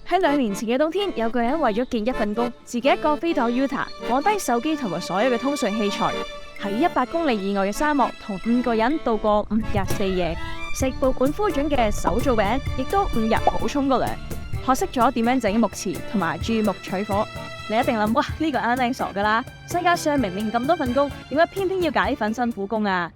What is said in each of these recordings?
喺2年前嘅冬天，有個人為咗見一份工，自己一個飛到 Utah， 放低手機同埋所有嘅通訊器材，喺100公里以外嘅沙漠，同5個人度過5日4夜，食報館標準嘅手做餅，亦都5日補充個糧，學識咗點樣整木匙同埋鑽木取火。你一定諗，哇，呢個啱啱傻噶啦！世界上明明咁多份工，點解偏偏要揀呢份辛苦工啊？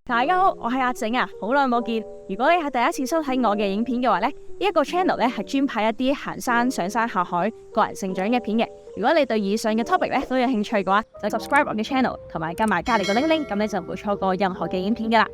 大家好，我係阿整啊，好耐冇見。如果你係第一次收睇我嘅影片嘅話呢，呢一個 channel 咧係專拍一啲行山、上山下海、個人成長嘅片嘅。如果你對以上嘅 topic 咧都有興趣嘅話，就 subscribe 我嘅 channel， 同埋加埋隔籬個鈴鈴，咁你就唔會錯過任何嘅影片噶啦。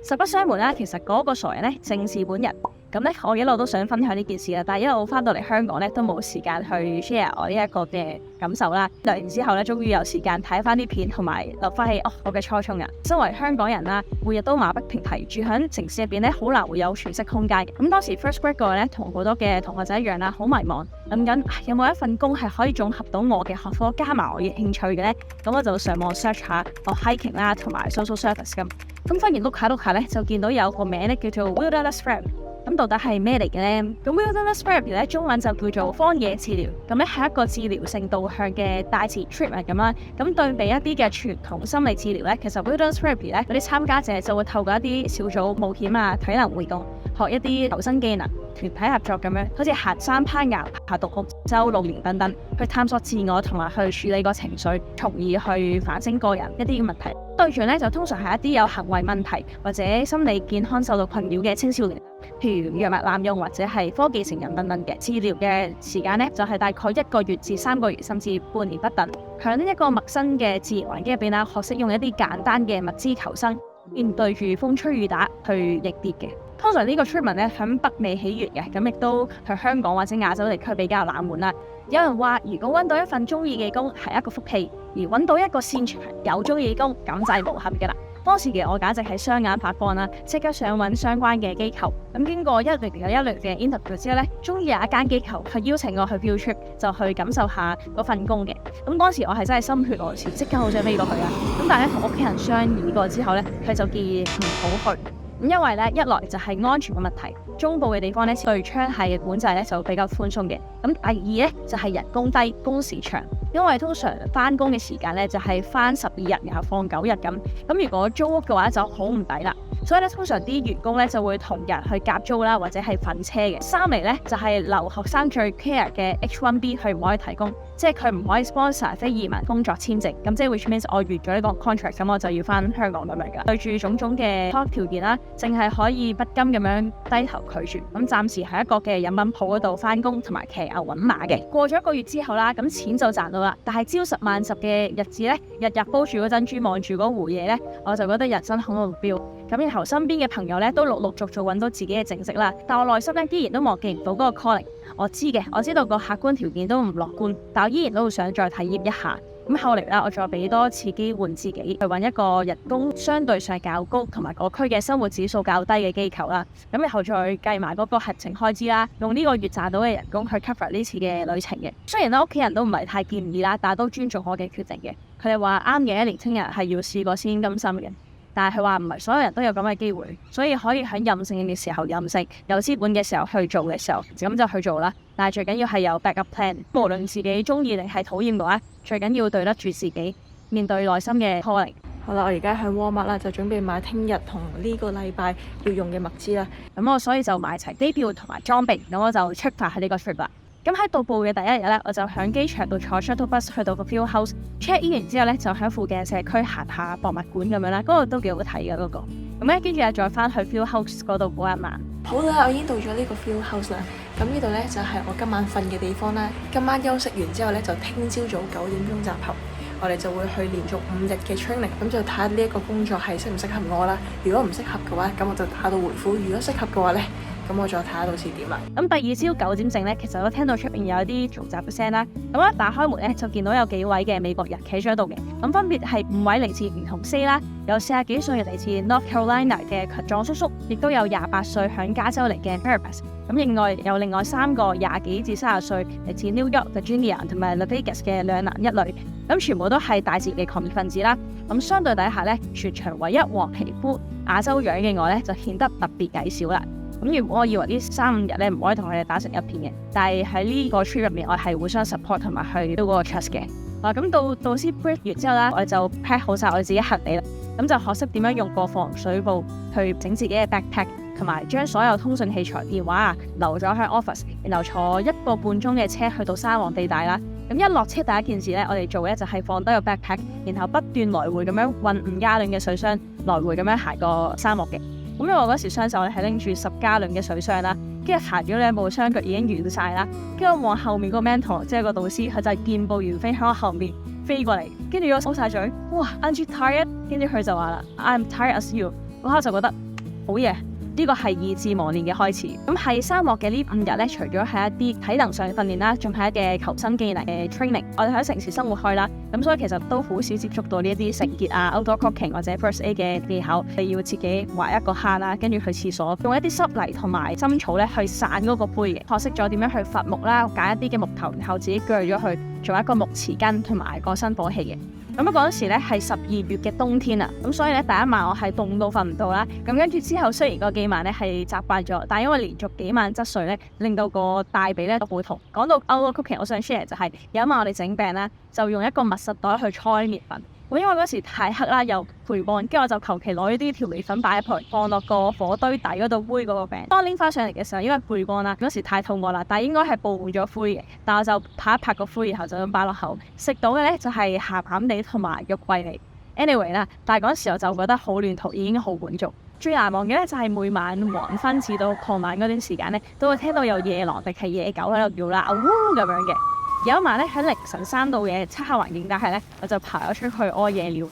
實不相瞞啦，其實嗰個傻人呢，正是本人。咁咧，我一路都想分享呢件事啦，但係一路翻到嚟香港咧，都冇時間去 share 我呢一個嘅感受啦。2年之後咧，終於有時間睇翻啲片，同埋諗翻起我嘅初衷啊。身為香港人啦，每日都馬不停蹄住喺城市入邊咧，好難會有喘息空間嘅。咁當時 first grade 嗰個咧，同好多嘅同學仔一樣啦，好迷茫，諗緊有冇一份工係可以綜合到我嘅學科加埋我嘅興趣嘅咧。咁我就上網 search 下hiking 啦，同埋 social service 咁。咁忽然碌下咧，就見到有個名咧叫做 Wilderness Therapy。咁到底係咩嚟嘅呢？咁 Wilderness Therapy 咧，中文就叫做荒野治療。咁咧係一個治療性導向嘅大自然 treatment 咁啦。咁對比一啲嘅傳統心理治療咧，其實 Wilderness Therapy 咧，嗰啲參加者就會透過一啲小組冒險啊、體能活動，學一啲求生技能、團體合作咁樣，好似行山、攀岩、爬獨木舟、露營等等，去探索自我同埋去處理個情緒，從而去反省個人一啲嘅問題。對象咧就通常係一啲有行為問題或者心理健康受到困擾嘅青少年，譬如藥物濫用或者係科技成癮等等嘅。治療嘅時間咧就係大概1個月至3個月，甚至半年不等。喺呢一個陌生嘅自然環境入邊啦，學識用一啲簡單嘅物資求生，面對住風吹雨打去逆跌嘅。通常呢個 treatment 咧喺北美起源嘅，咁亦都喺香港或者亞洲地區比較冷門啦。有人話，如果揾到一份中意嘅工係一個福氣，而揾到一個擅長又中意嘅工，咁就係無憾嘅啦。當時嘅我簡直係雙眼發光啦，即刻上揾相關嘅機構。咁經過一輪嘅 interview 之後呢，終於有一間機構去邀請我去 field trip，就去感受下嗰份工嘅。咁當時我係真係心血來潮，即刻好想飛過去啊！咁但係咧同屋企人商議過之後呢，佢就建議唔好去。咁因為咧，一來就係安全嘅問題，中部嘅地方咧對槍械嘅管制咧就比較寬鬆嘅。咁第二咧就係人工低，工時長，因為通常翻工嘅時間咧就係翻12日，然後放9日咁。咁如果租屋嘅話就好唔抵啦。所以咧，通常啲員工咧就會同人去夾租啦，或者係瞓車嘅。3嚟咧就係留學生最 care 嘅 H1B， 佢唔可以提供，即係佢唔可以 sponsor 非移民工作簽證。咁即係 which means 我完咗呢個 contract， 咁我就要翻香港咁樣噶。對住種種嘅條件啦，淨係可以不甘咁樣低頭拒絕。咁暫時喺一個嘅飲品鋪嗰度翻工，同埋騎牛揾馬嘅。過咗1個月之後啦，咁錢就賺到啦。但係朝10晚10嘅日子咧，日日煲住嗰珍珠，望住嗰壺嘢咧，我就覺得人生好目標。咁然後身邊嘅朋友咧都陸陸續續揾到自己嘅正職啦，但我內心咧依然都忘記唔到嗰個 calling。我知道個客觀條件都唔樂觀，但我依然都會想再體驗一下。咁後嚟啦，我再俾多次機會自己去揾一個人工相對上較高，同埋個區嘅生活指數較低嘅機構啦。咁然後再計埋嗰個行程開支啦，用呢個月賺到嘅人工去 cover 呢次嘅旅程嘅。雖然咧屋企人都唔係太建議啦，但係都尊重我嘅決定嘅。佢哋話啱嘅，年輕人係要試過先甘心嘅。但係佢話唔係所有人都有咁嘅機會，所以可以喺任性嘅時候任性，有資本嘅時候去做嘅時候，咁就去做啦。但係最緊要係有 backup plan，無論自己中意定係討厭嘅話，最緊要對得住自己，面對內心嘅 calling。好啦，我而家喺 Walmart 啦，就準備買聽日同呢個禮拜要用嘅物資啦。咁我所以就買齊機票同埋裝備，咁我就出發喺呢個 trip 啦。咁喺到埗嘅第1日咧，我就喺機場度坐 shuttle bus 去到個 field house check in 完之後咧，就喺附近社區行下博物館咁樣啦，嗰度都幾好睇嘅嗰個。咁咧跟住又再翻去 field house 嗰度過一晚。好啦，我已經到咗呢個 field house 啦。咁呢度咧就係我今晚瞓嘅地方啦。今晚休息完之後咧，就聽朝早9點鐘集合，我哋就會去連續5日嘅 training，咁就睇下呢一個工作係適唔適合我啦。如果唔適合嘅話，咁我就打道回府；如果適合嘅話咧，咁我再睇下到時點啦。咁第二朝9點正咧，其實我聽到出邊有一啲嘈雜嘅聲啦。咁一打開門咧，就見到有幾位嘅美國人企咗喺度嘅。咁分別係5位嚟自唔同 state 啦，有40幾歲嚟自 North Carolina 嘅強壯叔叔，亦都有28歲響加州嚟嘅 therapist。咁另外3個20幾至30歲嚟自 New York、Virginia 同埋 Las Vegas 嘅2男1女。咁全部都係大自然嘅狂熱分子啦。咁相對底下咧，全場唯一黃皮膚亞洲樣嘅我咧，就顯得特別矮小啦。咁原本我以為呢3-5日咧唔可以同佢哋打成一片嘅，但係喺呢個 trip 入面，我係互相 support 同埋去到嗰個 trust 嘅。咁到導師 brief 完之後啦，我就 pack 好晒我自己行李啦。咁就學識點樣用個防水布去整自己嘅 backpack， 同埋將所有通訊器材、電話留咗喺 office， 然後坐1個半鐘嘅車去到沙漠地帶啦。咁一落車第一件事咧，我哋做嘅就係放低個 backpack， 然後不斷來回咁樣運5加侖嘅水箱，來回咁樣行過沙漠嘅。咁因為我嗰時雙手咧係拎住10加侖嘅水箱啦，跟住行咗2步，雙腳已經軟晒啦。跟住我望後面個 mentor， 即係個導師，佢就係健步如飛喺我後面飛過嚟，跟住我收晒嘴，哇 ，Aren't you tired？ 跟住佢就話啦 ，I'm tired as you。嗰刻就覺得好嘢。呢個係意志磨練嘅開始。咁喺沙漠嘅呢5日咧，除咗係一啲體能上嘅訓練啦，仲係一嘅求生技能嘅 training。我哋喺城市生活開啦，咁所以其實都好少接觸到呢一啲繩結啊、outdoor cooking 或者 first aid 嘅技巧。你要自己挖一個坑啦，跟住去廁所用一啲濕泥同埋針草咧去散嗰個灰嘅。學識咗點樣去伐木啦，揀一啲嘅木頭，然後自己鋸咗去做一個木匙羹同埋個生火器嘅。咁嗰陣時咧係12月嘅冬天啊，咁所以咧第一晚我係凍到瞓唔到啦。咁跟住之後雖然個幾晚咧係習慣咗，但係因為連續幾晚側睡咧，令到個大髀咧都好痛。講到 outdoor cooking，我想 share 就係有一晚我哋整餅啦，就用一個密實袋去搓麵粉。咁因為嗰時太黑啦，又陪伴，跟住我就求其攞呢啲調味粉擺入去，放落個火堆底嗰度煨嗰個餅。當拎翻上嚟嘅時候，因為背乾啦，嗰時太肚餓啦，但係應該係布滿咗灰嘅。但我就拍一拍個灰，然後就咁擺落口，食到嘅咧就係鹹鹹地同埋肉桂嚟。anyway 啦，但係嗰時我就覺得好亂途已經好滿足。最難忘嘅咧就係每晚黃昏至到傍晚嗰段時間咧，都會聽到有野狼定係野狗喺度叫啦，嗚咁樣嘅。有一晚咧喺凌晨3度嘅漆黑環境底下咧，我就爬咗出去屙夜尿。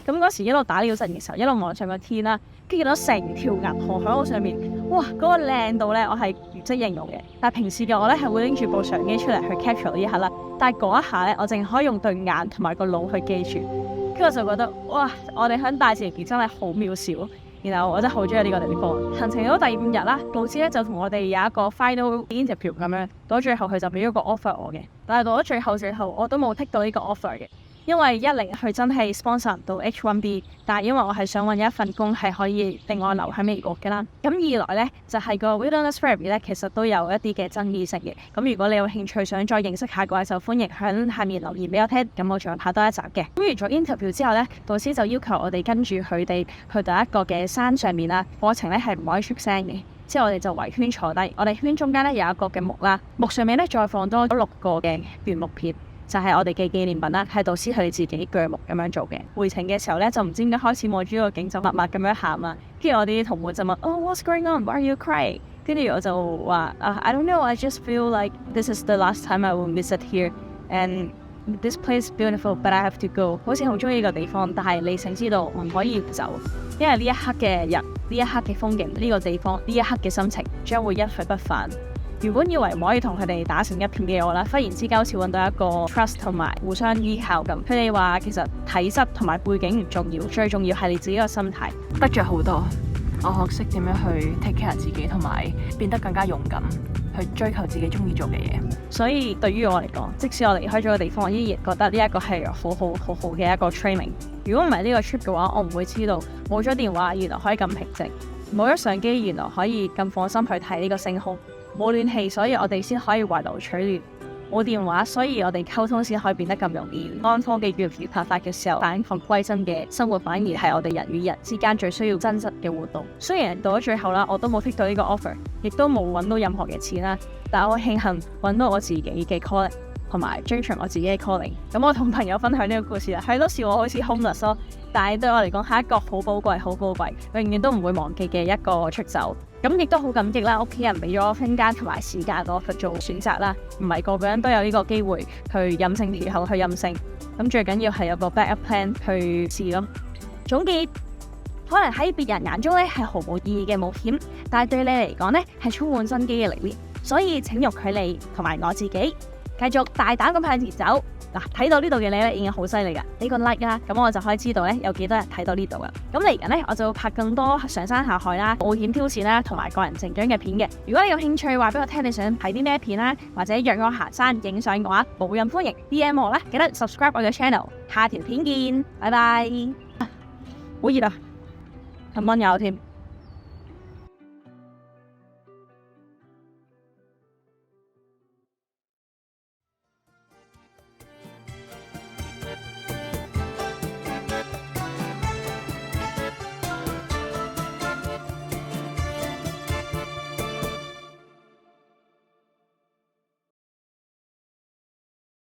咁嗰時一路打尿陣嘅時候，一路望上個天啦，跟住見到成條銀河喺我上面，哇！嗰個靚到咧，我係唔識形容嘅。但係平時嘅我咧係會拎住部相機出嚟去 capture 呢一刻啦。但係嗰一下咧，我淨係可以用對眼同埋個腦去記住。跟住我就覺得，哇！我哋喺大自然入邊真係好渺小。然後我真係好中意呢個地方。行程到第5日啦，導師咧就同我哋有一個 final interview 咁樣，到最後佢就俾咗個 offer 我嘅。但係到咗最後我都冇 take 到呢個 offer 嘅，因為一嚟佢真係 sponsor 唔到 H1B， 但係因為我係想揾一份工係可以令我留喺美國嘅啦。咁二來咧就係個 wilderness therapy 咧，其實都有一啲嘅爭議性嘅。咁如果你有興趣想再認識下嘅話，就歡迎喺下面留言俾我聽。咁我仲有拍多一集嘅。咁完咗 interview 之後咧，導師就要求我哋跟住佢哋去到一個嘅山上面啦。過程咧係唔可以出聲嘅。之後我哋就圍圈坐低，我哋圈中間咧有一個嘅木啦，木上面咧再放多6個嘅原木片，就係我哋嘅紀念品啦，係導師佢哋自己鋸木咁樣做嘅。回程嘅時候咧，就唔知點解開始望住個景就默默咁樣喊啊。跟住我啲同伴就問：Oh, what's going on? Why are you crying? 跟住我就話：I don't know. I just feel like this is the last time I will visit here, and this place is beautiful, but I have to go。好似好中意呢個地方，但係理性知道唔可以走，因為呢一刻嘅人、呢一刻嘅風景、呢個地方、呢一刻嘅心情將會一去不返。原本以為唔可以同佢哋打成一片嘅我啦，忽然之間好似揾到一個 trust 同埋互相依靠咁。佢哋話其實體質同埋背景唔重要，最重要係你自己個心態。得着好多，我學識點樣去 take care 自己，同埋變得更加勇敢，去追求自己中意做嘅嘢。所以對於我嚟講，即使我離開咗個地方，我依然覺得呢一個係好好嘅一個 training。如果唔係呢個 trip 嘅話，我唔會知道冇咗電話原來可以咁平靜，冇咗相機原來可以咁放心去睇呢個星空。冇暖氣，所以我哋先可以圍爐取暖；冇電話，所以我哋溝通先可以變得咁容易。當科技越嚟越發達嘅時候，返璞歸真嘅生活反而係我哋人與人之間最需要真實嘅活動。雖然到咗最後啦，我都冇 take 到呢個 offer， 亦都冇揾到任何嘅錢啦，但我慶幸揾到我自己嘅 calling，同埋追隨我自己嘅 calling。咁我同朋友分享呢個故事啦，佢都笑我好似 homeless 咯，但係對我嚟講係一個好寶貴，永遠都唔會忘記嘅一個出走。咁亦都好感激啦，屋企人俾咗空間同埋時間我去做選擇啦，唔係個個人都有呢個機會去任性條後去任性。咁最緊要係有個 backup plan 去試咯。總結可能喺別人眼中咧係毫無意義嘅冒險，但係對你嚟講咧係充滿生機嘅歷練。所以請容佢哋同埋我自己繼續大膽咁向前走。嗱，睇到呢度嘅你咧已經好犀利噶，呢個 like 啦，咁我就可以知道咧有幾多人睇到呢度噶。咁嚟緊咧我就會拍更多上山下海啦、冒險挑戰啦同埋個人成長嘅片嘅。如果你有興趣話俾我聽你想睇啲咩片啦，或者約我行山影相嘅話，無任歡迎 DM 我啦。記得 subscribe 我嘅 channel， 下條片見，拜拜。好熱啊，咁溫柔添。